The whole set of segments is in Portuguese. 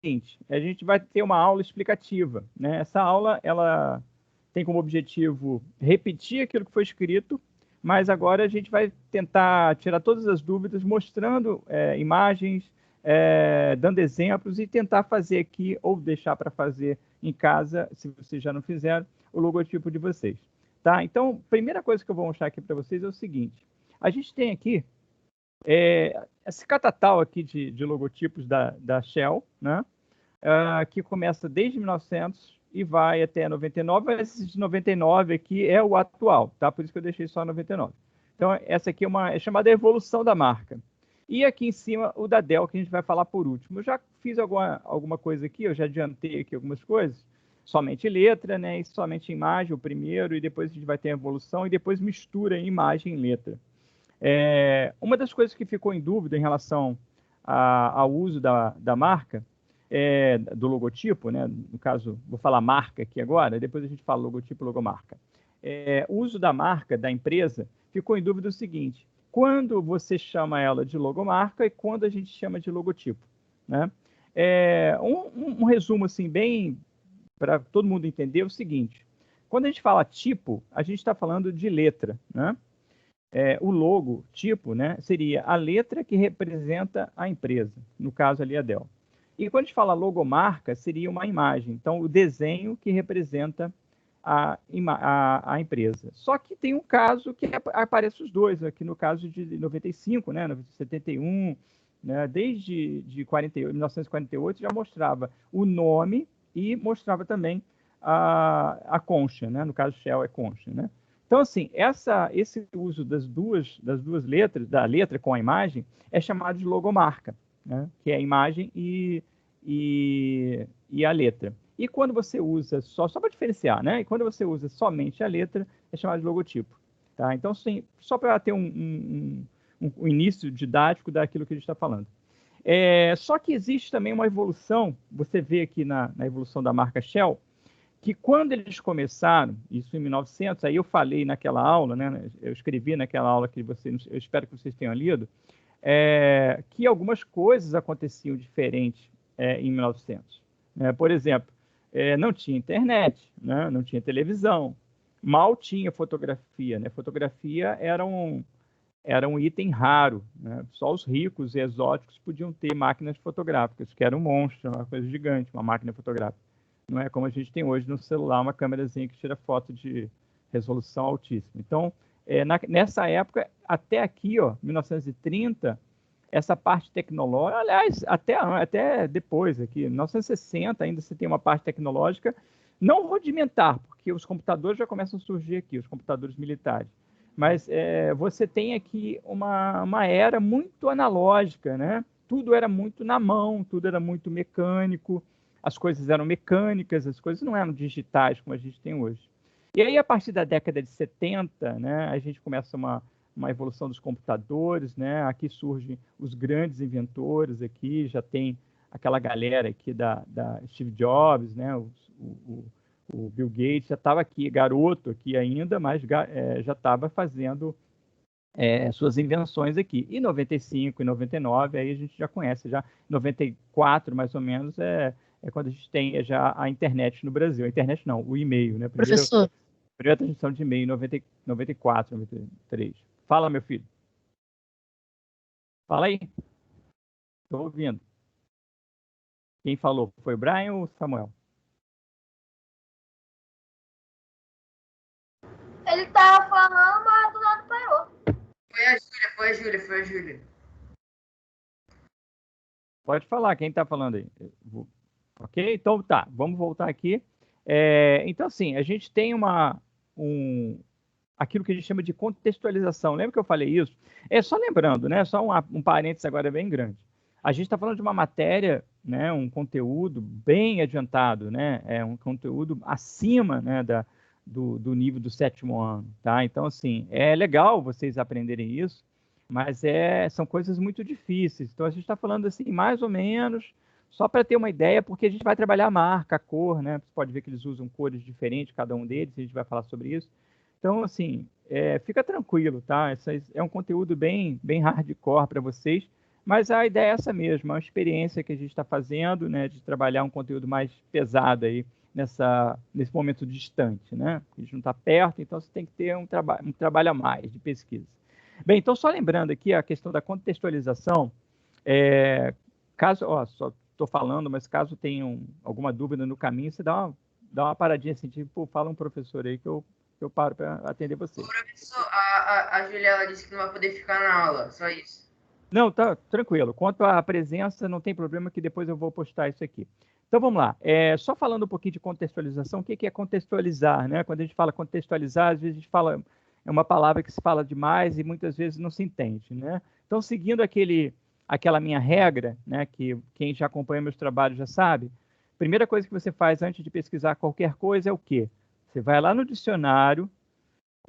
seguinte, a gente vai ter uma aula explicativa, né? Essa aula, ela tem como objetivo repetir aquilo que foi escrito, mas agora a gente vai tentar tirar todas as dúvidas, mostrando imagens, dando exemplos e tentar fazer aqui, ou deixar para fazer em casa, se vocês já não fizeram, o logotipo de vocês. Tá? Então, primeira coisa que eu vou mostrar aqui para vocês é o seguinte. A gente tem aqui esse catatal aqui de logotipos da Shell, né? Que começa desde 1900 e vai até 99. Esse de 99 aqui é o atual, tá? Por isso que eu deixei só 99. Então, essa aqui é chamada evolução da marca. E aqui em cima, o da Dell, que a gente vai falar por último. Eu já fiz alguma coisa aqui, eu já adiantei aqui algumas coisas. Somente letra, né? E somente imagem, o primeiro, e depois a gente vai ter a evolução, e depois mistura imagem e letra. Uma das coisas que ficou em dúvida em relação ao uso da marca, do logotipo, né? No caso, vou falar marca aqui agora, depois a gente fala logotipo e logomarca. O uso da marca da empresa ficou em dúvida o seguinte: quando você chama ela de logomarca e quando a gente chama de logotipo, né? Um resumo assim, bem para todo mundo entender, é o seguinte: quando a gente fala tipo, a gente está falando de letra, né? O logo, tipo, né, seria a letra que representa a empresa, no caso ali a Dell. E quando a gente fala logomarca, seria uma imagem, então o desenho que representa a empresa. Só que tem um caso que aparece os dois, aqui no caso de 95, né, 71, né, desde 1948 já mostrava o nome e mostrava também a concha, né, no caso Shell é concha, né? Então, assim, esse uso das duas letras, da letra com a imagem, é chamado de logomarca, né? Que é a imagem e a letra. E quando você usa só para diferenciar, né? E quando você usa somente a letra, é chamado de logotipo. Tá? Então, assim, só para ter um início didático daquilo que a gente está falando. Só que existe também uma evolução, você vê aqui na evolução da marca Shell, que quando eles começaram, isso em 1900, aí eu falei naquela aula, né, eu escrevi naquela aula que eu espero que vocês tenham lido, que algumas coisas aconteciam diferentes em 1900. Por exemplo, não tinha internet, né, não tinha televisão, mal tinha fotografia. Né, fotografia era um item raro, né, só os ricos e exóticos podiam ter máquinas fotográficas, que era um monstro, uma coisa gigante, uma máquina fotográfica. Não é como a gente tem hoje no celular, uma câmerazinha que tira foto de resolução altíssima. Então, nessa época, até aqui, ó, 1930, essa parte tecnológica, aliás, até depois aqui, 1960 ainda você tem uma parte tecnológica não rudimentar, porque os computadores já começam a surgir aqui, os computadores militares. Mas você tem aqui uma era muito analógica, né? Tudo era muito na mão, tudo era muito mecânico, as coisas eram mecânicas, as coisas não eram digitais como a gente tem hoje. E aí, a partir da década de 70, né, a gente começa uma evolução dos computadores, né? Aqui surgem os grandes inventores, aqui já tem aquela galera aqui da Steve Jobs, né? O Bill Gates já estava aqui, garoto aqui ainda, mas já estava fazendo suas invenções aqui. E 95 e 99, aí a gente já conhece, já 94 mais ou menos, quando a gente tem já a internet no Brasil. A internet não, o e-mail, né? Professor, Primeira transmissão de e-mail em 94, 93. Fala, meu filho. Fala aí. Estou ouvindo. Quem falou? Foi o Brian ou o Samuel? Ele tava falando, mas do lado parou. Foi a Júlia. Pode falar, quem está falando aí? Ok? Então tá, vamos voltar aqui. Então, assim, a gente tem aquilo que a gente chama de contextualização. Lembra que eu falei isso? Só lembrando, né? Só um parênteses agora bem grande. A gente está falando de uma matéria, né? Um conteúdo bem adiantado, né? Um conteúdo acima, né? Do nível do 7º ano, tá? Então, assim, é legal vocês aprenderem isso, mas são coisas muito difíceis. Então, a gente está falando, assim, mais ou menos, só para ter uma ideia, porque a gente vai trabalhar a marca, a cor, né? Você pode ver que eles usam cores diferentes, cada um deles, a gente vai falar sobre isso. Então, assim, fica tranquilo, tá? É um conteúdo bem hardcore para vocês, Mas a ideia é essa mesmo, é uma experiência que a gente está fazendo, né, de trabalhar um conteúdo mais pesado aí nesse momento distante, né? A gente não está perto, então você tem que ter um trabalho a mais de pesquisa. Bem, então só lembrando aqui a questão da contextualização, caso, só estou falando, mas caso tenham alguma dúvida no caminho, você dá uma paradinha assim, tipo, fala um professor aí que eu paro para atender você. Professor, a Juliana disse que não vai poder ficar na aula, só isso. Não, tá tranquilo. Quanto à presença, não tem problema que depois eu vou postar isso aqui. Então vamos lá. Só falando um pouquinho de contextualização, o que é contextualizar, né? Quando a gente fala contextualizar, às vezes a gente fala, é uma palavra que se fala demais e muitas vezes não se entende, né? Então, seguindo aquela minha regra, né, que quem já acompanha meus trabalhos já sabe, a primeira coisa que você faz antes de pesquisar qualquer coisa é o quê? Você vai lá no dicionário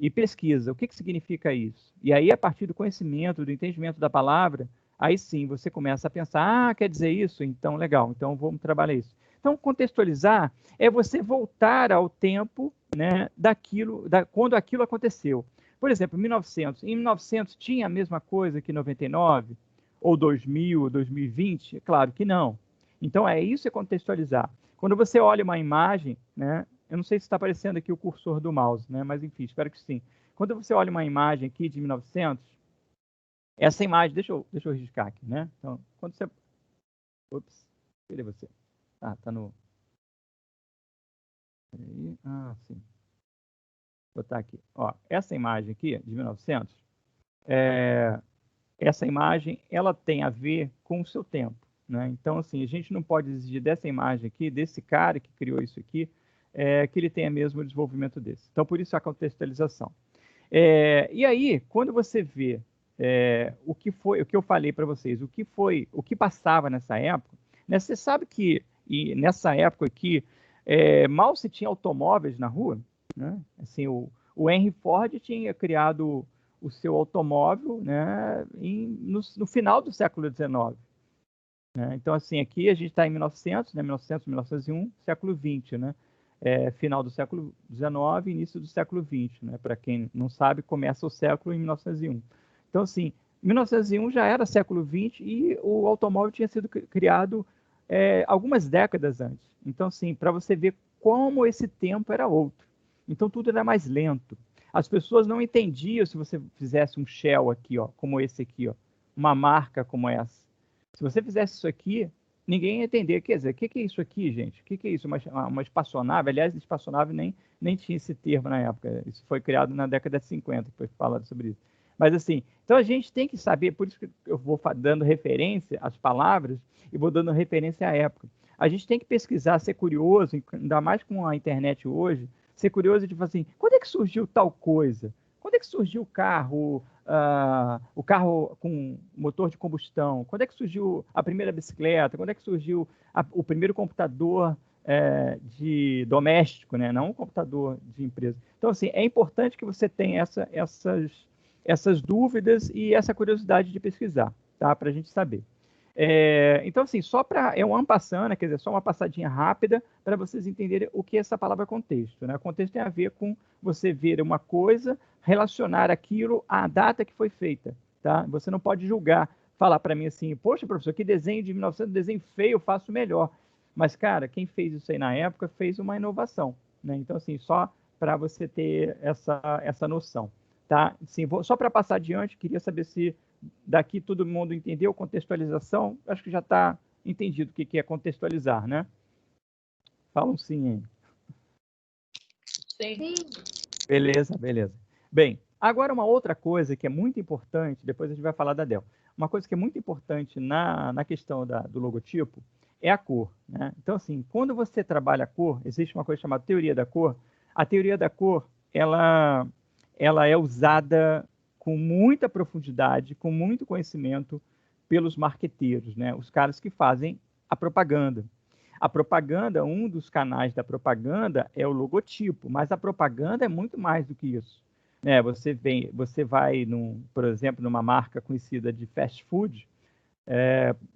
e pesquisa. O que significa isso? E aí, a partir do conhecimento, do entendimento da palavra, aí sim você começa a pensar, quer dizer isso? Então, legal, então vamos trabalhar isso. Então, contextualizar é você voltar ao tempo, né, quando aquilo aconteceu. Por exemplo, em 1900 tinha a mesma coisa que 99, ou 2000, ou 2020? Claro que não. Então, isso é contextualizar. Quando você olha uma imagem, né, eu não sei se está aparecendo aqui o cursor do mouse, né, mas enfim, espero que sim. Quando você olha uma imagem aqui de 1900, essa imagem, deixa eu riscar aqui, né? Então, quando você... Ops, cadê você? Tá no... Peraí. Sim. Vou botar aqui. Essa imagem aqui, de 1900, essa imagem, ela tem a ver com o seu tempo, né? Então, assim, a gente não pode exigir dessa imagem aqui, desse cara que criou isso aqui, que ele tenha mesmo o desenvolvimento desse. Então, por isso a contextualização. E aí, quando você vê o que eu falei para vocês, o que passava nessa época, né, você sabe que nessa época aqui, mal se tinha automóveis na rua, né? Assim, o Henry Ford tinha criado o seu automóvel, né, no final do século XIX. Né? Então, assim, aqui a gente está em 1900, né, 1900, 1901, século XX, né? Final do século XIX, início do século XX, né? Para quem não sabe, começa o século em 1901. Então, assim, 1901 já era século XX e o automóvel tinha sido criado algumas décadas antes. Então, assim, para você ver como esse tempo era outro. Então, tudo era mais lento. As pessoas não entendiam se você fizesse um shell aqui, como esse aqui, uma marca como essa. Se você fizesse isso aqui, ninguém ia entender. Quer dizer, o que é isso aqui, gente? O que é isso? Uma espaçonave? Aliás, espaçonave nem tinha esse termo na época. Isso foi criado na década de 50, que foi falado sobre isso. Mas assim, então a gente tem que saber, por isso que eu vou dando referência às palavras e vou dando referência à época. A gente tem que pesquisar, ser curioso, ainda mais com a internet hoje, ser curioso de falar assim, quando é que surgiu tal coisa? Quando é que surgiu o carro com motor de combustão? Quando é que surgiu a primeira bicicleta? Quando é que surgiu o primeiro computador de doméstico, né? Não um computador de empresa? Então, assim, é importante que você tenha essas dúvidas e essa curiosidade de pesquisar, tá? Para a gente saber. Então, assim, um en passant, né? Quer dizer, só uma passadinha rápida para vocês entenderem o que é essa palavra contexto, né? Contexto tem a ver com você ver uma coisa, relacionar aquilo à data que foi feita, tá? Você não pode julgar, falar para mim assim, poxa, professor, que desenho de 1900, desenho feio, eu faço melhor. Mas, cara, quem fez isso aí na época fez uma inovação, né? Então, assim, só para você ter essa noção, tá? Sim, só para passar adiante, queria saber se daqui todo mundo entendeu contextualização. Acho que já está entendido o que é contextualizar, né? Falam sim, hein? Sim. Beleza. Bem, agora uma outra coisa que é muito importante, depois a gente vai falar da Dell. Uma coisa que é muito importante na questão do logotipo é a cor, né? Então, assim, quando você trabalha a cor, existe uma coisa chamada teoria da cor. A teoria da cor, ela é usada com muita profundidade, com muito conhecimento pelos marqueteiros, né? Os caras que fazem a propaganda. A propaganda, um dos canais da propaganda é o logotipo, mas a propaganda é muito mais do que isso. Você vai, por exemplo, numa marca conhecida de fast food,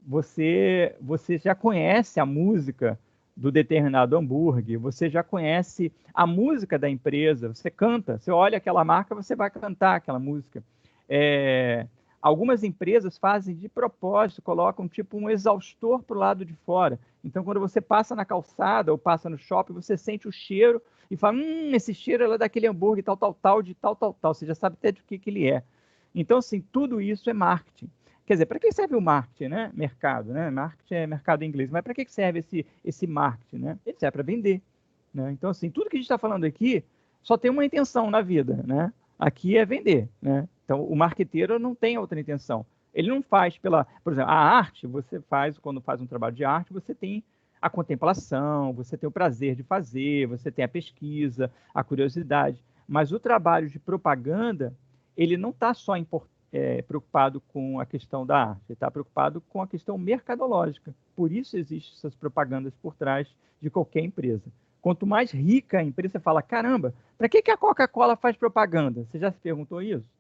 você já conhece a música do determinado hambúrguer, você já conhece a música da empresa, você canta, você olha aquela marca, você vai cantar aquela música. Algumas empresas fazem de propósito, colocam tipo um exaustor para o lado de fora. Então, quando você passa na calçada ou passa no shopping, você sente o cheiro e fala, esse cheiro é daquele hambúrguer tal, tal, tal, de tal, tal, tal. Você já sabe até do que ele é. Então, assim, tudo isso é marketing. Quer dizer, para que serve o marketing, né? Mercado, né? Marketing é mercado em inglês. Mas para que serve esse marketing, né? Ele serve para vender, né? Então, assim, tudo que a gente está falando aqui só tem uma intenção na vida, né? Aqui é vender, né? Então, o marqueteiro não tem outra intenção. Ele não faz por exemplo, a arte, você faz, quando faz um trabalho de arte, você tem a contemplação, você tem o prazer de fazer, você tem a pesquisa, a curiosidade. Mas o trabalho de propaganda, ele não está só preocupado com a questão da arte, ele está preocupado com a questão mercadológica. Por isso existem essas propagandas por trás de qualquer empresa. Quanto mais rica a empresa, você fala, caramba, para que a Coca-Cola faz propaganda? Você já se perguntou isso?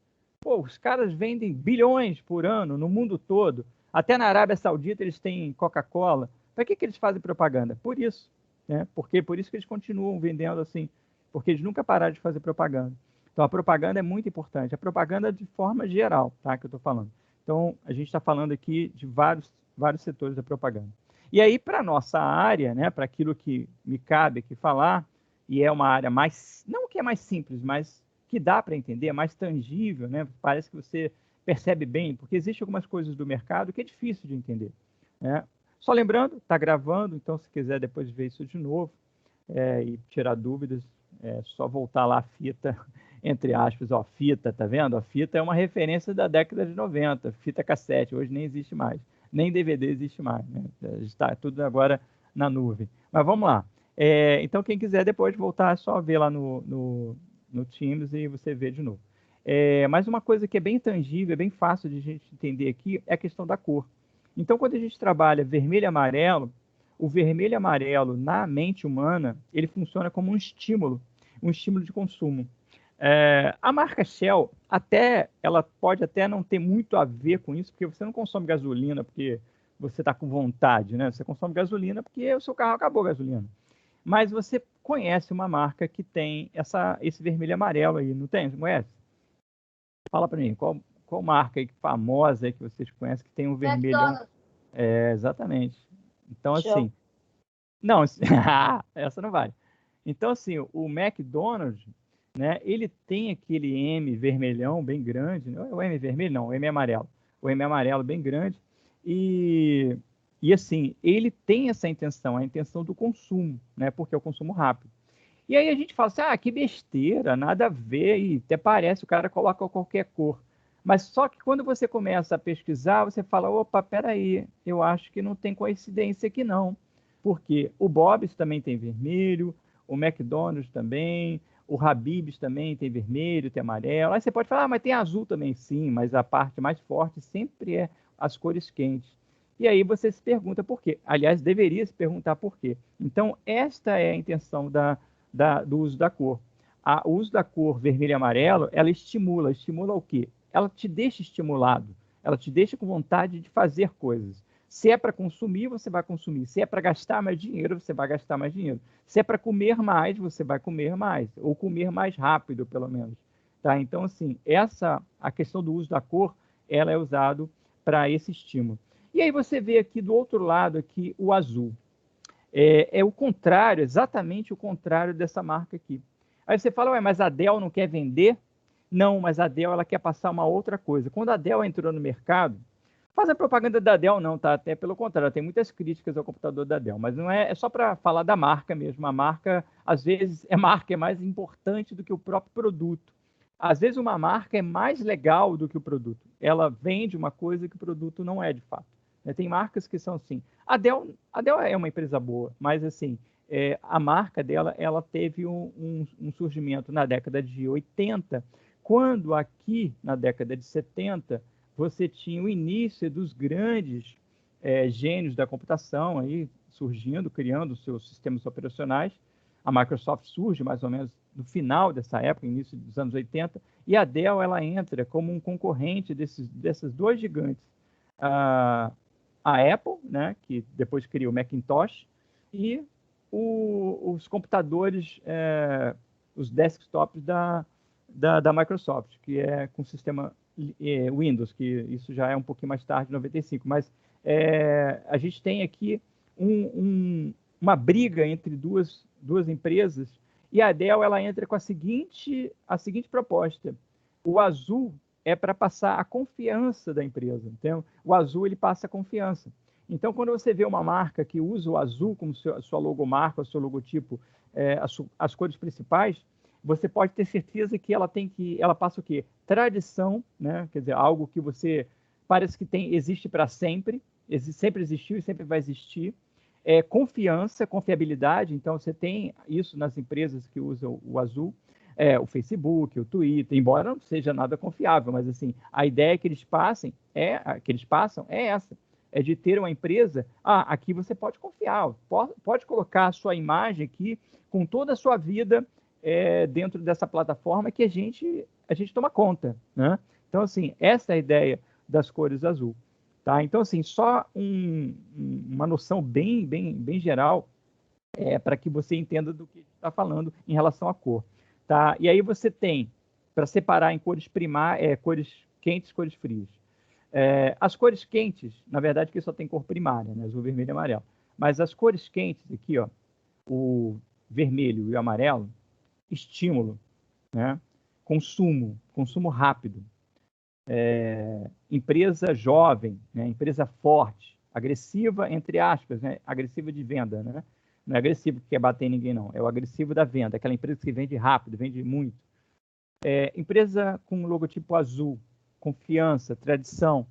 Pô, os caras vendem bilhões por ano no mundo todo. Até na Arábia Saudita eles têm Coca-Cola. Para que eles fazem propaganda? Por isso, né? Porque por isso que eles continuam vendendo assim, porque eles nunca pararam de fazer propaganda. Então a propaganda é muito importante. A propaganda de forma geral, tá? Que eu estou falando. Então a gente está falando aqui de vários setores da propaganda. E aí para nossa área, né? Para aquilo que me cabe aqui falar, e é uma área mais, não que é mais simples, mas que dá para entender, é mais tangível, né? Parece que você percebe bem, porque existem algumas coisas do mercado que é difícil de entender, né? Só lembrando, está gravando, então se quiser depois ver isso de novo e tirar dúvidas, é só voltar lá a fita, entre aspas, ó, fita, tá vendo? A fita é uma referência da década de 90, fita cassete, hoje nem existe mais, nem DVD existe mais, né? Está tudo agora na nuvem. Mas vamos lá. Então, quem quiser depois voltar, é só ver lá no Teams e você vê de novo. Mas uma coisa que é bem tangível, é bem fácil de a gente entender aqui, é a questão da cor. Então, quando a gente trabalha vermelho e amarelo, o vermelho e amarelo na mente humana, ele funciona como um estímulo de consumo. A marca Shell, ela pode até não ter muito a ver com isso, porque você não consome gasolina porque você está com vontade, né? Você consome gasolina porque o seu carro acabou a gasolina. Mas você conhece uma marca que tem esse vermelho e amarelo aí, não tem? Você conhece? Fala para mim, qual marca aí famosa aí que vocês conhecem que tem um vermelhão? McDonald's. Exatamente. Então, Shell. assim... Não, essa não vale. Então, assim, o McDonald's, né, ele tem aquele M vermelhão bem grande, não é o M vermelho, não, o M amarelo. O M amarelo bem grande. E assim, ele tem essa intenção, a intenção do consumo, né, porque é o consumo rápido. E aí a gente fala assim, que besteira, nada a ver, e até parece, o cara coloca qualquer cor. Mas só que quando você começa a pesquisar, você fala, opa, peraí, eu acho que não tem coincidência aqui não. Porque o Bob's também tem vermelho, o McDonald's também, o Habib's também tem vermelho, tem amarelo. Aí você pode falar, mas tem azul também, sim, mas a parte mais forte sempre é as cores quentes. E aí você se pergunta por quê. Aliás, deveria se perguntar por quê. Então, esta é a intenção do uso da cor. O uso da cor vermelho e amarelo, ela estimula o quê? Ela te deixa estimulado, ela te deixa com vontade de fazer coisas. Se é para consumir, você vai consumir. Se é para gastar mais dinheiro, você vai gastar mais dinheiro. Se é para comer mais, você vai comer mais, ou comer mais rápido, pelo menos. Tá? Então, assim, a questão do uso da cor, ela é usado para esse estímulo. E aí você vê aqui do outro lado aqui o azul. É o contrário, exatamente o contrário dessa marca aqui. Aí você fala, mas a Dell não quer vender? Não, mas a Dell ela quer passar uma outra coisa. Quando a Dell entrou no mercado, faz a propaganda da Dell não, tá? Até pelo contrário, tem muitas críticas ao computador da Dell, mas não é só para falar da marca mesmo. A marca, às vezes, marca é mais importante do que o próprio produto. Às vezes uma marca é mais legal do que o produto. Ela vende uma coisa que o produto não é de fato. Tem marcas que são assim. A Dell é uma empresa boa, mas assim, a marca dela, ela teve um surgimento na década de 80, quando aqui, na década de 70, você tinha o início dos grandes gênios da computação aí surgindo, criando seus sistemas operacionais. A Microsoft surge mais ou menos no final dessa época, início dos anos 80, e a Dell ela entra como um concorrente desses dois gigantes. A Apple, né, que depois criou o Macintosh, e os computadores, os desktops da Microsoft, que é com sistema Windows, que isso já é um pouquinho mais tarde, 95, mas a gente tem aqui uma briga entre duas empresas, e a Dell ela entra com a seguinte proposta: o azul é para passar a confiança da empresa. Então, o azul ele passa a confiança. Então, quando você vê uma marca que usa o azul como sua logomarca, o seu logotipo, as cores principais, você pode ter certeza que ela passa o quê? Tradição, né? Quer dizer, algo que você parece que existe para sempre, sempre existiu e sempre vai existir. Confiança, confiabilidade. Então, você tem isso nas empresas que usam o azul. O Facebook, o Twitter, embora não seja nada confiável, mas assim, a ideia que eles passam é essa, é de ter uma empresa, aqui você pode confiar, pode colocar a sua imagem aqui, com toda a sua vida dentro dessa plataforma que a gente toma conta, né? Então, assim, essa é a ideia das cores azul, tá? Então, assim, só uma noção bem geral para que você entenda do que está falando em relação à cor. Tá? E aí você tem, para separar em cores cores quentes, cores frias. As cores quentes, na verdade, que só tem cor primária, né? Azul, vermelho e amarelo. Mas as cores quentes aqui, ó, o vermelho e o amarelo, estímulo, né? Consumo rápido. Empresa jovem, né? Empresa forte, agressiva, entre aspas, né? Agressiva de venda, né? Não é agressivo que quer bater em ninguém, não. É o agressivo da venda, aquela empresa que vende rápido, vende muito. Empresa com logotipo azul, confiança, tradição,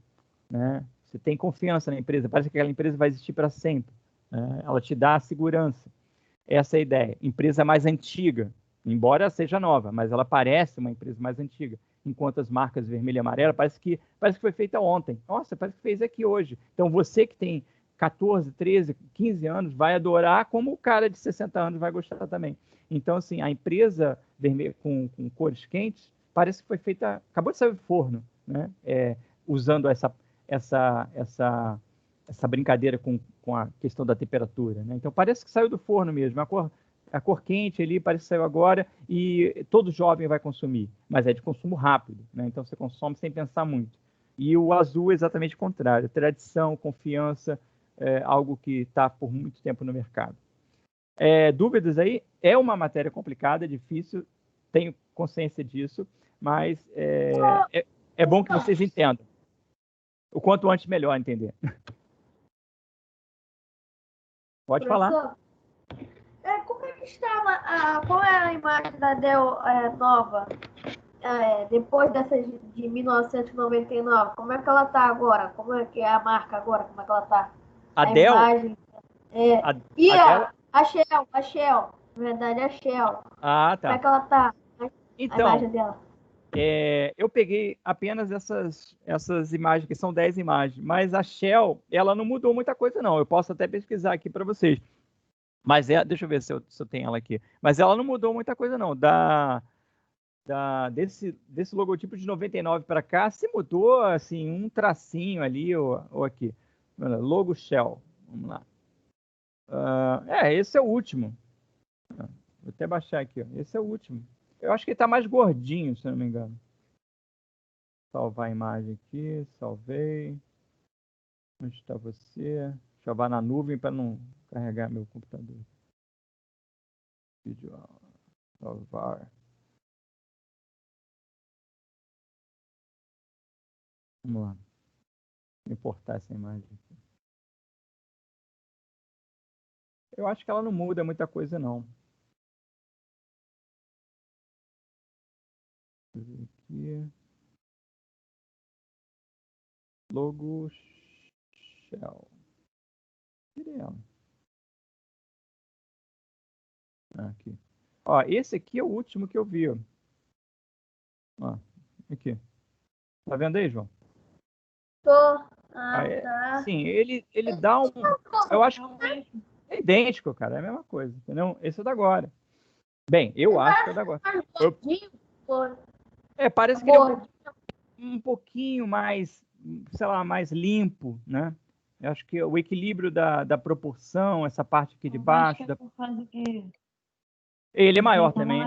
né? Você tem confiança na empresa, parece que aquela empresa vai existir para sempre, né? Ela te dá a segurança. Essa é a ideia. Empresa mais antiga, embora seja nova, mas ela parece uma empresa mais antiga. Enquanto as marcas vermelha e amarela parece que foi feita ontem. Nossa, parece que fez aqui hoje. Então, você que tem 14, 13, 15 anos vai adorar, como o cara de 60 anos vai gostar também. Então, assim, a empresa vermelha com cores quentes parece que foi feita, acabou de sair do forno, né? Usando essa brincadeira com a questão da temperatura, né? Então, parece que saiu do forno mesmo. A cor quente ali parece que saiu agora e todo jovem vai consumir, mas é de consumo rápido, né? Então, você consome sem pensar muito. E o azul é exatamente o contrário. Tradição, confiança, algo que está por muito tempo no mercado. Dúvidas aí? É uma matéria complicada, difícil, tenho consciência disso, mas é bom que vocês entendam. O quanto antes, melhor entender. Pode falar. Como é que estava? Qual é a imagem da Dell nova? Depois dessa de 1999, como é que ela está agora? Como é que é a marca agora? Como é que ela está? A Dell? Imagem. E a Shell, na verdade, a Shell. Tá. Como é que ela está? Então, a imagem dela. Eu peguei apenas essas imagens, que são 10 imagens, mas a Shell, ela não mudou muita coisa, não. Eu posso até pesquisar aqui para vocês. Mas deixa eu ver se eu tenho ela aqui. Mas ela não mudou muita coisa, não. Desse logotipo de 99 para cá, se mudou assim, um tracinho ali ou aqui. Logo Shell. Vamos lá. Esse é o último. Vou até baixar aqui. Ó. Esse é o último. Eu acho que ele está mais gordinho, se não me engano. Salvar a imagem aqui. Salvei. Onde está você? Salvar na nuvem para não carregar meu computador. Vídeo. Salvar. Vamos lá. Vou importar essa imagem aqui. Eu acho que ela não muda muita coisa, não. Aqui. Logo Shell. Tirei ela. Aqui. Ó, esse aqui é o último que eu vi. Ó, aqui. Tá vendo aí, João? Tô. Tá. Sim, ele dá um... Eu acho que é idêntico, cara. É a mesma coisa, entendeu? Esse é da agora. Bem, eu acho que é da agora. Parece que ele é um pouquinho mais, sei lá, mais limpo, né? Eu acho que o equilíbrio da proporção, essa parte aqui de baixo... Ele é maior também.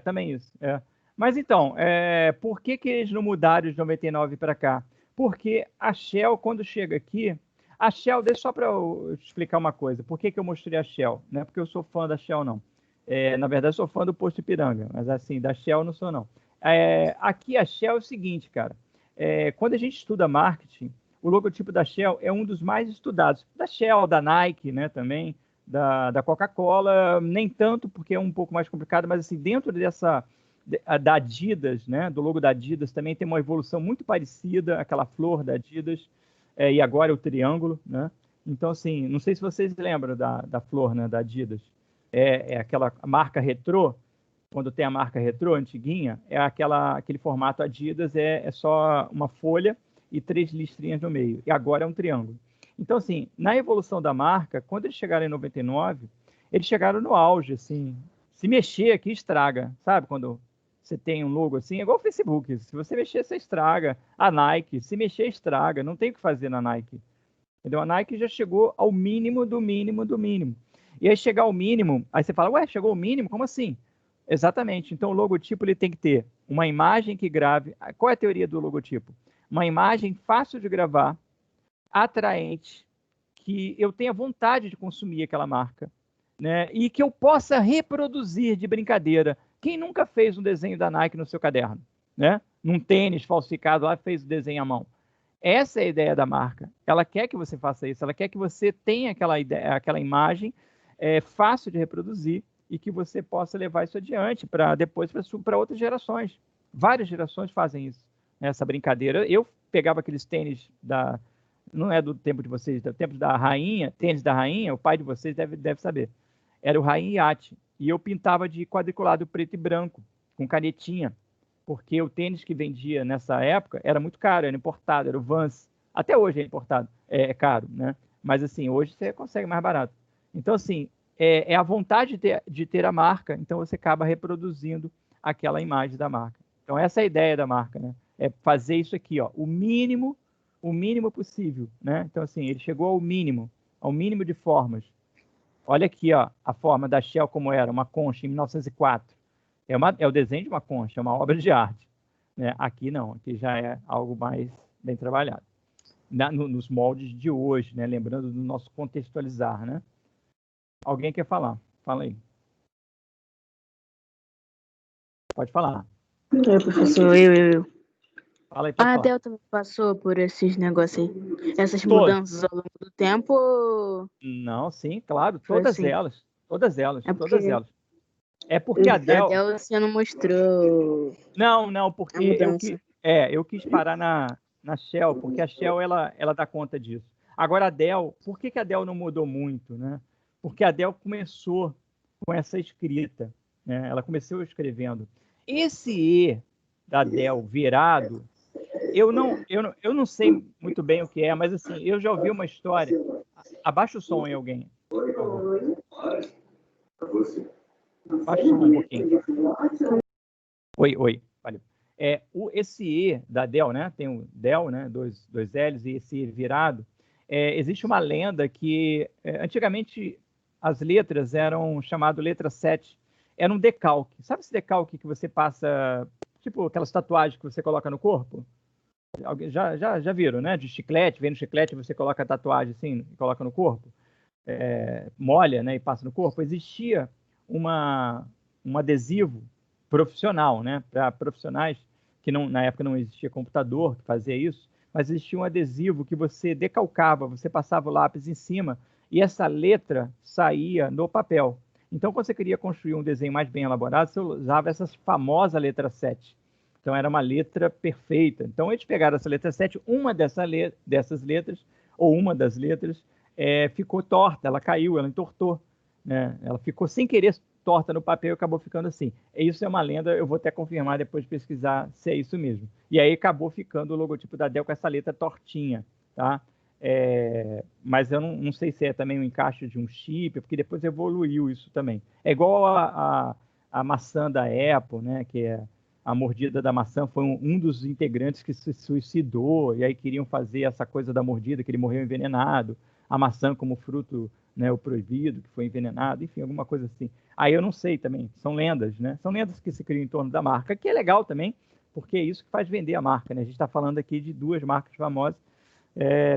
Também isso. Mas então, por que eles não mudaram de 99 para cá? Porque a Shell, quando chega aqui, a Shell, deixa só para eu explicar uma coisa. Por que eu mostrei a Shell? Não é porque eu sou fã da Shell, não. Na verdade, eu sou fã do Posto Ipiranga, mas assim, da Shell não sou, não. Aqui a Shell é o seguinte, cara. Quando a gente estuda marketing, o logotipo da Shell é um dos mais estudados. Da Shell, da Nike, né, também, da Coca-Cola, nem tanto, porque é um pouco mais complicado, mas assim, dentro da Adidas, né, do logo da Adidas, também tem uma evolução muito parecida, aquela flor da Adidas, e agora é o triângulo, né? Então, assim, não sei se vocês lembram da flor, né, da Adidas. Aquela marca retrô, quando tem a marca retrô, antiguinha, aquele formato Adidas, é só uma folha e 3 listrinhas no meio, e agora é um triângulo. Então, assim, na evolução da marca, quando eles chegaram em 99, eles chegaram no auge, assim, se mexer aqui estraga, sabe? Quando você tem um logo assim, é igual o Facebook, se você mexer, você estraga. A Nike, se mexer, estraga, não tem o que fazer na Nike. Entendeu? A Nike já chegou ao mínimo do mínimo do mínimo. E aí chegar ao mínimo, aí você fala, ué, chegou ao mínimo? Como assim? Exatamente. Então o logotipo ele tem que ter uma imagem que grave. Qual é a teoria do logotipo? Uma imagem fácil de gravar, atraente, que eu tenha vontade de consumir aquela marca, né? E que eu possa reproduzir de brincadeira. Quem nunca fez um desenho da Nike no seu caderno, né? Num tênis falsificado lá, fez o desenho à mão. Essa é a ideia da marca. Ela quer que você faça isso, ela quer que você tenha aquela imagem fácil de reproduzir e que você possa levar isso adiante para depois para outras gerações. Várias gerações fazem isso, essa brincadeira. Eu pegava aqueles tênis não é do tempo de vocês, do tempo da rainha, tênis da rainha, o pai de vocês deve saber. Era o Rainha Iate. E eu pintava de quadriculado preto e branco, com canetinha, porque o tênis que vendia nessa época era muito caro, era importado, era o Vans. Até hoje é importado, é caro, né? Mas assim, hoje você consegue mais barato. Então, assim, é a vontade de ter a marca, então você acaba reproduzindo aquela imagem da marca. Então, essa é a ideia da marca, né? É fazer isso aqui, ó, o mínimo possível, né? Então, assim, ele chegou ao mínimo de formas. Olha aqui, ó, a forma da Shell como era, uma concha em 1904. É o desenho de uma concha, é uma obra de arte. Né? Aqui não, aqui já é algo mais bem trabalhado. Nos moldes de hoje, né? Lembrando do nosso contextualizar, né? Alguém quer falar? Fala aí. Pode falar. Professor, eu. Fala aí, pode A falar. Delta passou por esses negócios aí, essas Todas. mudanças ao longo do tempo? Ou Não, sim, claro, foi todas assim? elas. Todas elas, É todas porque elas. É porque a Dell... você não mostrou Não, a porque mudança. eu quis parar na Shell, porque a Shell ela dá conta disso. Agora a Dell, por que a Dell não mudou muito, né? Porque a Dell começou com essa escrita, né? Ela começou escrevendo. Esse E da Dell virado, eu não sei muito bem o que é, mas assim, eu já ouvi uma história. Abaixa o som aí, alguém, por favor. Abaixa o som um pouquinho. Oi, valeu. Esse E da Dell, né? Tem o Dell, né? Dois L's e esse E virado. Existe uma lenda que antigamente as letras eram chamado letra 7. Era um decalque. Sabe esse decalque que você passa, tipo aquelas tatuagens que você coloca no corpo? Alguém já viram, né? De chiclete, vem no chiclete, você coloca a tatuagem assim, e coloca no corpo, molha, né? E passa no corpo. Existia um adesivo profissional, né? Para profissionais que na época não existia computador que fazia isso, mas existia um adesivo que você decalcava, você passava o lápis em cima e essa letra saía no papel. Então, quando você queria construir um desenho mais bem elaborado, você usava essa famosa letra 7. Então, era uma letra perfeita. Então, eles pegaram essa letra 7, uma dessas letras, ou uma das letras, ficou torta, ela caiu, ela entortou. Né? Ela ficou sem querer torta no papel e acabou ficando assim. Isso é uma lenda, eu vou até confirmar depois de pesquisar se é isso mesmo. E aí acabou ficando o logotipo da Dell com essa letra tortinha, tá? Mas eu não sei se é também um encaixe de um chip, porque depois evoluiu isso também. É igual a maçã da Apple, né? Que é a mordida da maçã, foi um dos integrantes que se suicidou, e aí queriam fazer essa coisa da mordida, que ele morreu envenenado. A maçã como fruto né? O proibido, que foi envenenado, enfim, alguma coisa assim. Aí eu não sei também, são lendas, né? São lendas que se criam em torno da marca, que é legal também, porque é isso que faz vender a marca, né? A gente está falando aqui de duas marcas famosas,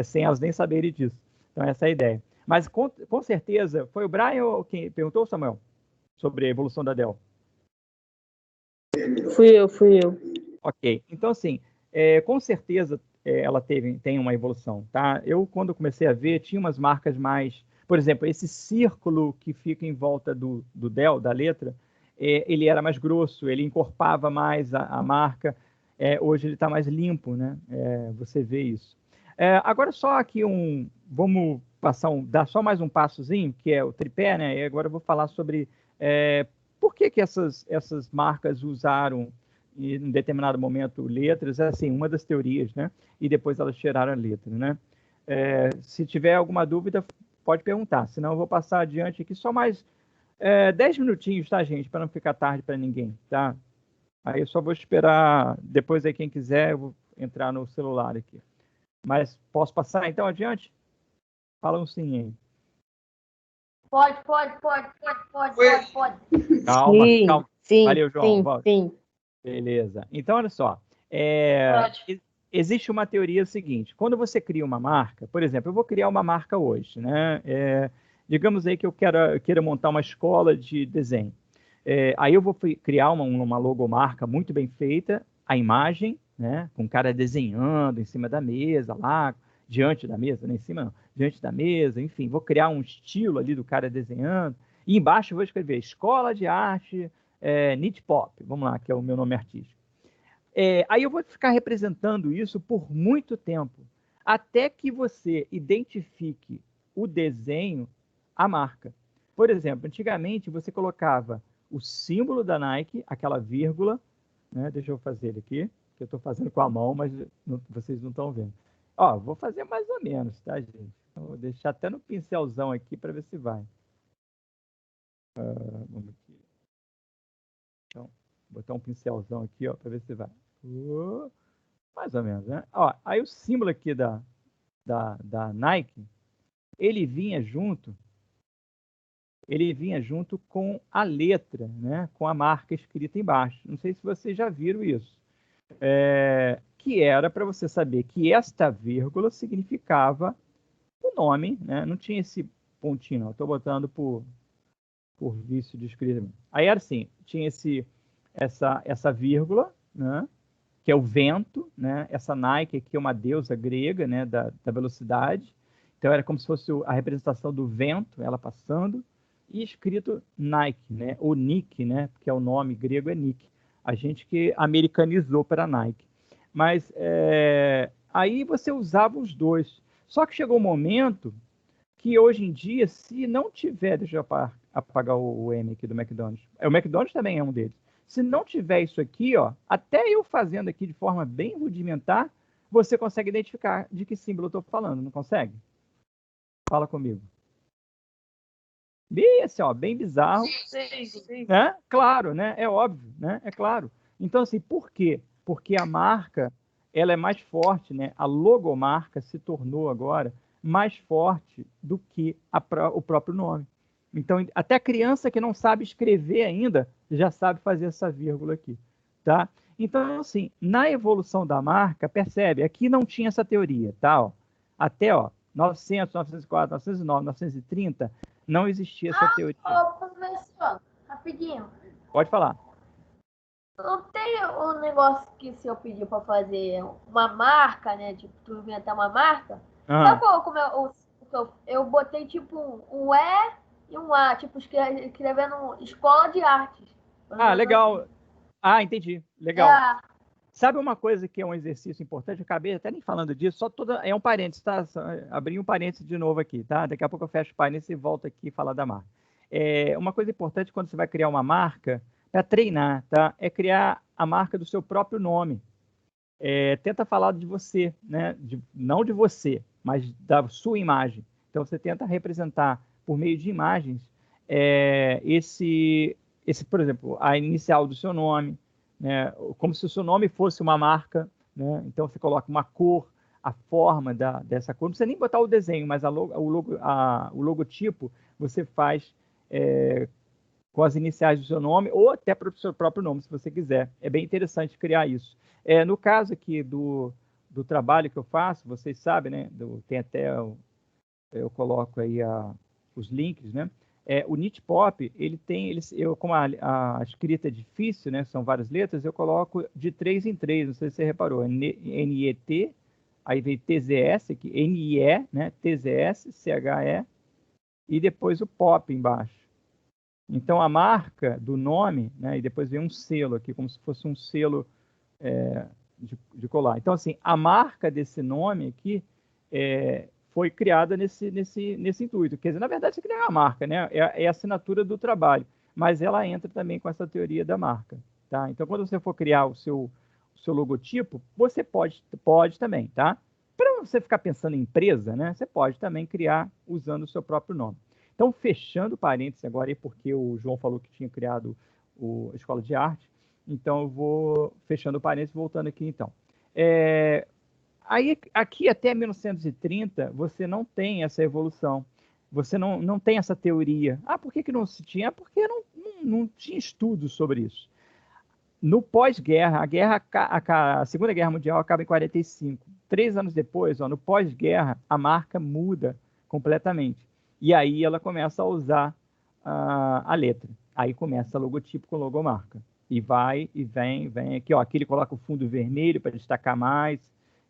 sem elas nem saberem disso. Então, essa é a ideia. Mas, com certeza, foi o Brian ou quem perguntou, Samuel, sobre a evolução da Dell? Fui eu. Ok. Então, assim, com certeza ela tem uma evolução, tá? Eu, quando comecei a ver, tinha umas marcas mais... Por exemplo, esse círculo que fica em volta do Dell, da letra, ele era mais grosso, ele encorpava mais a marca. Hoje ele está mais limpo, né? Você vê isso. Agora só aqui vamos dar só mais um passozinho, que é o tripé, né? E agora eu vou falar sobre por que essas marcas usaram em determinado momento letras, assim, uma das teorias, né? E depois elas tiraram a letra, né? Se tiver alguma dúvida, pode perguntar, senão eu vou passar adiante aqui só mais 10 minutinhos, tá, gente? Para não ficar tarde para ninguém, tá? Aí eu só vou esperar, depois aí quem quiser, eu vou entrar no celular aqui. Mas posso passar então adiante? Fala um sim aí. Pode. Calma, Sim, calma. sim, Valeu, João. sim, Volta. sim. Beleza. Então, olha só. Pode. Existe uma teoria seguinte. Quando você cria uma marca, por exemplo, eu vou criar uma marca hoje, né? Digamos aí que eu queira montar uma escola de desenho. Aí eu vou criar uma logomarca muito bem feita, a imagem, né? Com o cara desenhando em cima da mesa, lá, diante da mesa, não em cima não, diante da mesa, enfim, vou criar um estilo ali do cara desenhando. E embaixo eu vou escrever Escola de Arte Knit Pop, vamos lá, que é o meu nome artístico. Aí eu vou ficar representando isso por muito tempo, até que você identifique o desenho, a marca. Por exemplo, antigamente você colocava o símbolo da Nike, aquela vírgula, né? Deixa eu fazer ele aqui, que eu estou fazendo com a mão, mas vocês não estão vendo. Ó, vou fazer mais ou menos, tá, gente? Então, vou deixar até no pincelzão aqui para ver se vai. Vamos aqui. Então, vou botar um pincelzão aqui, ó, para ver se vai. Mais ou menos, né? Ó, aí o símbolo aqui da Nike, ele vinha junto com a letra, né? Com a marca escrita embaixo. Não sei se vocês já viram isso. Que era para você saber que esta vírgula significava o nome, né? Não tinha esse pontinho, não. Estou botando por vício de escrita. Aí era assim, tinha essa vírgula, né? Que é o vento, né? Essa Nike aqui é uma deusa grega, né? Da velocidade. Então era como se fosse a representação do vento, ela passando, e escrito Nike, né? Ou Nick, né? Porque o nome grego é Nick. A gente que americanizou para Nike. Mas aí você usava os dois. Só que chegou um momento que hoje em dia, se não tiver, deixa eu apagar o M aqui do McDonald's. O McDonald's também é um deles. Se não tiver isso aqui, ó, até eu fazendo aqui de forma bem rudimentar, você consegue identificar de que símbolo eu estou falando, não consegue? Fala comigo. Bem assim, ó, bem bizarro. Sim. Né? Claro, né? É óbvio, né? É claro. Então, assim, por quê? Porque a marca, ela é mais forte, né? A logomarca se tornou agora mais forte do que o próprio nome. Então, até a criança que não sabe escrever ainda, já sabe fazer essa vírgula aqui, tá? Então, assim, na evolução da marca, percebe, aqui não tinha essa teoria, tá? Ó, até, 900, 904, 909, 930, não existia essa teoria. Ô, professor, rapidinho. Pode falar. Não tem um negócio que se eu pedir pra fazer uma marca, né? Tipo, tu inventar uma marca. Sabe como eu botei tipo um E e um A, tipo, escrevendo escola de artes. Legal. Entendi. Legal. É, Sabe uma coisa que é um exercício importante? Eu acabei até nem falando disso, é um parênteses, tá? Abri um parênteses de novo aqui, tá? Daqui a pouco eu fecho o parênteses e volto aqui e falar da marca. Uma coisa importante quando você vai criar uma marca, para treinar, tá? É criar a marca do seu próprio nome. Tenta falar de você, né? Não de você, mas da sua imagem. Então, você tenta representar, por meio de imagens, por exemplo, a inicial do seu nome, né? Como se o seu nome fosse uma marca, né? Então, você coloca uma cor, a forma dessa cor. Não precisa nem botar o desenho, mas o logotipo você faz com as iniciais do seu nome ou até para o seu próprio nome, se você quiser. É bem interessante criar isso. No caso aqui do trabalho que eu faço, vocês sabem, né? Tem até, eu coloco aí os links, né? O Nitpop, como a escrita é difícil, né? São várias letras, eu coloco de 3 em 3, não sei se você reparou, N-E-T, aí vem TZS, aqui, N-I-E, né? TZS, C-H-E, e depois o pop embaixo. Então, a marca do nome, né? E depois vem um selo aqui, como se fosse um selo de colar. Então, assim, a marca desse nome aqui foi criada nesse intuito. Quer dizer, na verdade, você cria uma marca, né? É a assinatura do trabalho, mas ela entra também com essa teoria da marca, tá? Então, quando você for criar o seu logotipo, você pode também, tá? Para você ficar pensando em empresa, né? Você pode também criar usando o seu próprio nome. Então, fechando parênteses agora, porque o João falou que tinha criado a Escola de Arte, então eu vou fechando parênteses, voltando aqui então. Aí, aqui até 1930, você não tem essa evolução, você não tem essa teoria. Por que não se tinha? Porque não tinha estudos sobre isso. No pós-guerra, a Segunda Guerra Mundial acaba em 45. 3 anos depois, no pós-guerra, a marca muda completamente. E aí ela começa a usar a letra. Aí começa a logotipo com logomarca. E vai e vem aqui. Aqui ele coloca o fundo vermelho para destacar mais,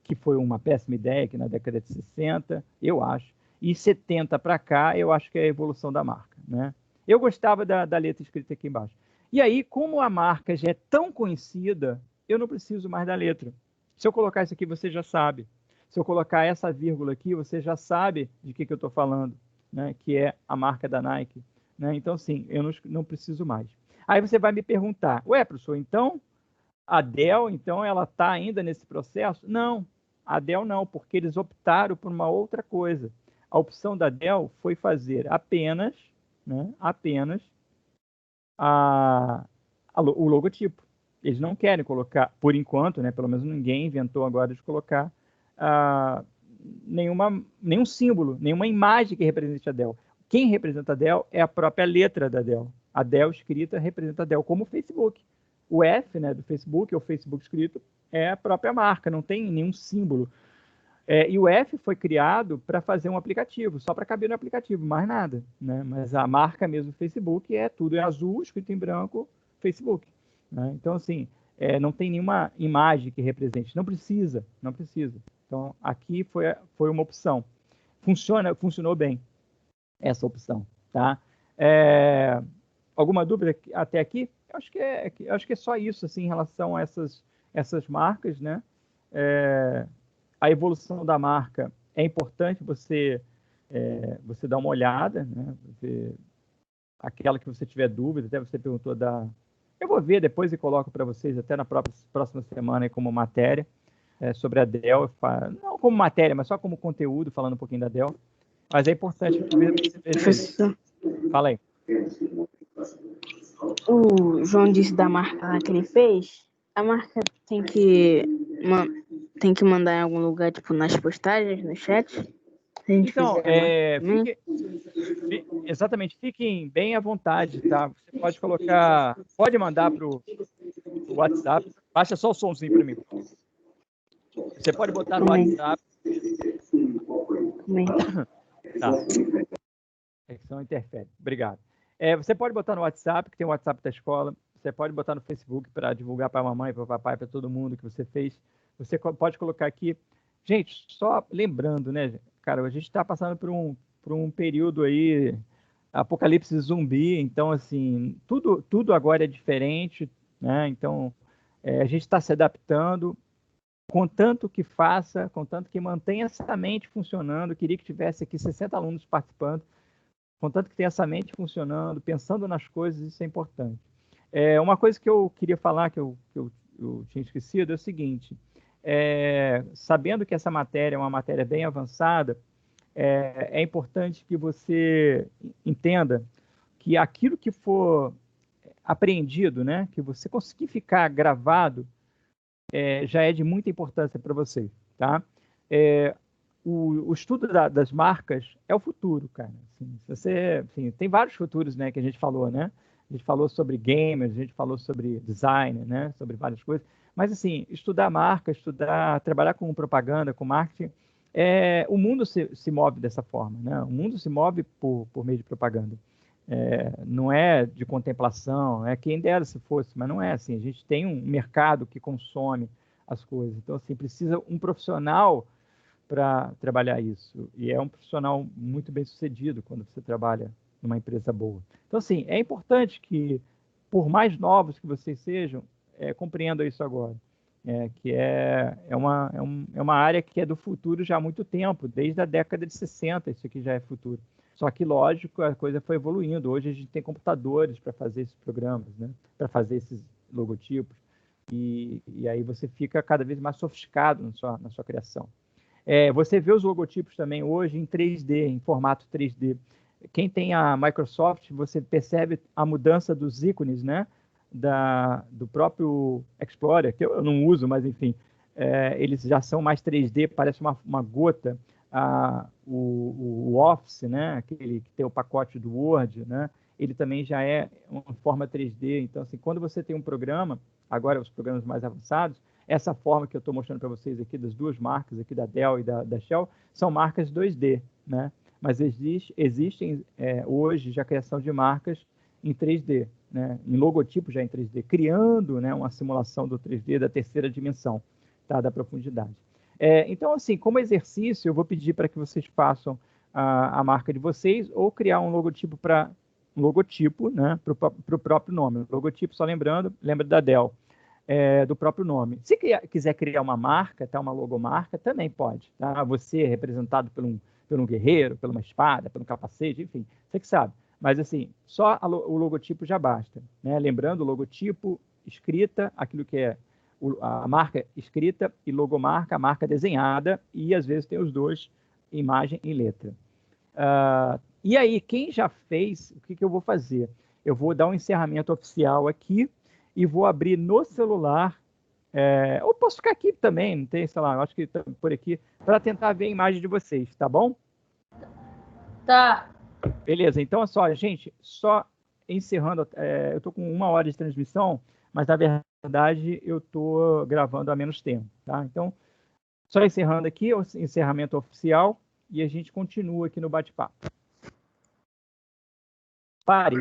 que foi uma péssima ideia aqui na década de 60, eu acho. E 70 para cá, eu acho que é a evolução da marca, né? Eu gostava da letra escrita aqui embaixo. E aí, como a marca já é tão conhecida, eu não preciso mais da letra. Se eu colocar isso aqui, você já sabe. Se eu colocar essa vírgula aqui, você já sabe de que eu estou falando, né? Que é a marca da Nike, né? Então, sim, eu não preciso mais. Aí você vai me perguntar, professor, então a Dell, então, ela está ainda nesse processo? Não, a Dell não, porque eles optaram por uma outra coisa. A opção da Dell foi fazer apenas, né, o logotipo. Eles não querem colocar, por enquanto, né, pelo menos ninguém inventou agora de colocar nenhum símbolo, nenhuma imagem que represente a Dell. Quem representa a Dell é a própria letra da Dell. A Dell escrita representa a Dell, como o Facebook. O F, né, do Facebook, ou Facebook escrito, é a própria marca, não tem nenhum símbolo. E o F foi criado para fazer um aplicativo, só para caber no aplicativo, mais nada, né? Mas a marca mesmo do Facebook tudo é azul, escrito em branco, Facebook, né? Então, assim, não tem nenhuma imagem que represente, não precisa. Então, aqui foi uma opção. Funcionou bem essa opção, tá? Alguma dúvida até aqui? Acho que é só isso, assim, em relação a essas marcas, né? A evolução da marca é importante você dar uma olhada, né? Aquela que você tiver dúvida, até você perguntou eu vou ver depois e coloco para vocês até na próxima semana aí como matéria sobre a Dell, não como matéria, mas só como conteúdo, falando um pouquinho da Dell. Mas é importante você ver. Fala aí. O João disse da marca lá que ele fez. A marca tem que mandar em algum lugar, tipo nas postagens, no chat. Então, exatamente, fiquem bem à vontade, tá? Você pode pode mandar para o WhatsApp. Baixa só o somzinho para mim. Você pode botar no WhatsApp. Tá. A questão interfere. Obrigado. Você pode botar no WhatsApp, que tem o WhatsApp da escola. Você pode botar no Facebook para divulgar para a mamãe, para o papai, para todo mundo que você fez. Você pode colocar aqui. Gente, só lembrando, né, cara, a gente está passando por um período aí, apocalipse zumbi, então, assim, tudo agora é diferente, né? Então, a gente está se adaptando, contanto que mantenha essa mente funcionando. Eu queria que tivesse aqui 60 alunos participando, contanto que tenha essa mente funcionando, pensando nas coisas, isso é importante. Uma coisa que eu queria falar, que eu tinha esquecido, é o seguinte: sabendo que essa matéria é uma matéria bem avançada, é importante que você entenda que aquilo que for apreendido, né, que você conseguir ficar gravado, já é de muita importância para você, tá? o estudo das marcas é o futuro, cara. Assim, tem vários futuros, né, que a gente falou, né? A gente falou sobre gamers, a gente falou sobre design, né? Sobre várias coisas. Mas, assim, estudar marca, trabalhar com propaganda, com marketing, o mundo se move dessa forma, né? O mundo se move por meio de propaganda. Não é de contemplação, quem dera se fosse, mas não é assim. A gente tem um mercado que consome as coisas. Então, assim, precisa um profissional para trabalhar isso. E é um profissional muito bem sucedido quando você trabalha numa empresa boa. Então, assim, é importante que, por mais novos que vocês sejam, compreendam isso agora. Que é uma área que é do futuro já há muito tempo, desde a década de 60, isso aqui já é futuro. Só que, lógico, a coisa foi evoluindo. Hoje a gente tem computadores para fazer esses programas, né? Para fazer esses logotipos. E aí você fica cada vez mais sofisticado na sua criação. Você vê os logotipos também hoje em 3D, em formato 3D. Quem tem a Microsoft, você percebe a mudança dos ícones, né? Do próprio Explorer, que eu não uso, mas enfim, eles já são mais 3D, parece uma gota. O Office, né? Aquele que tem o pacote do Word, né? Ele também já é uma forma 3D. Então, assim, quando você tem um programa, agora os programas mais avançados, essa forma que eu estou mostrando para vocês aqui, das duas marcas aqui, da Dell e da Shell, são marcas 2D, né? Mas existem hoje já criação de marcas em 3D, né? Em logotipo já em 3D, criando, né, uma simulação do 3D da terceira dimensão, tá? Da profundidade. Então, assim, como exercício, eu vou pedir para que vocês façam a marca de vocês ou criar um logotipo, né, para o próprio nome. O logotipo, só lembrando, lembra da Dell. Do próprio nome. Se quiser criar uma marca, tá, uma logomarca, também pode. Tá? Você representado por um guerreiro, por uma espada, por um capacete, enfim, você que sabe. Mas, assim, só o logotipo já basta. Né? Lembrando, o logotipo, escrita, aquilo que é a marca escrita, e logomarca, a marca desenhada, e às vezes tem os dois, imagem e letra. E aí, quem já fez, o que eu vou fazer? Eu vou dar um encerramento oficial aqui, e vou abrir no celular, ou posso ficar aqui também, não tem, sei lá, acho que tá por aqui, para tentar ver a imagem de vocês, tá bom? Tá. Beleza, então é só, gente, só encerrando, eu estou com 1 hora de transmissão, mas na verdade eu estou gravando há menos tempo, tá? Então, só encerrando aqui, o encerramento oficial, e a gente continua aqui no bate-papo. Pare.